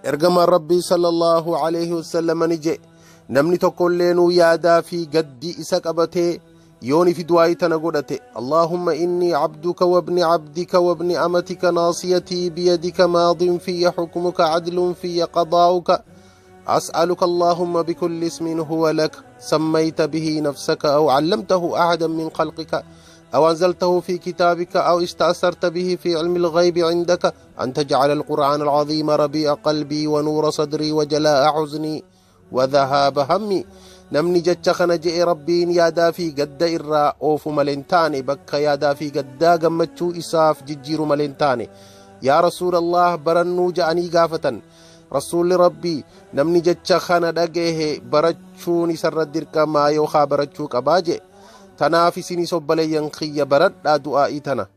ergama rabbii sallallahu alayhi wasallam ni je namni tokkolleenu yaadaa fi gaddi isa qabatee يوني في دعائي تنقودته اللهم إني عبدك وابن عبدك وابن أمتك ناصيتي بيدك ماض في حكمك عدل في قضاؤك أسألك اللهم بكل اسم هو لك سميت به نفسك أو علمته أحدا من خلقك أو أنزلته في كتابك أو استأثرت به في علم الغيب عندك أن تجعل القرآن العظيم ربيع قلبي ونور صدري وجلاء حزني وذهاب همي namni jecha kana je'e rabbiin yaadaa fi gadda irraa oofu maleen taane bakka yaadaa fi gaddaa gammachuu isaaf jijjiiru maleen taane yaa rasuulallah barannuu ja'anii gaafatan rasuulli rabbii namni jecha kana dhageehe barachuun isarra dirqamaa yookaa barachuu qabaa je tanaaf isinis obboleeyyan kiyya baradhaa du'aa'ii tana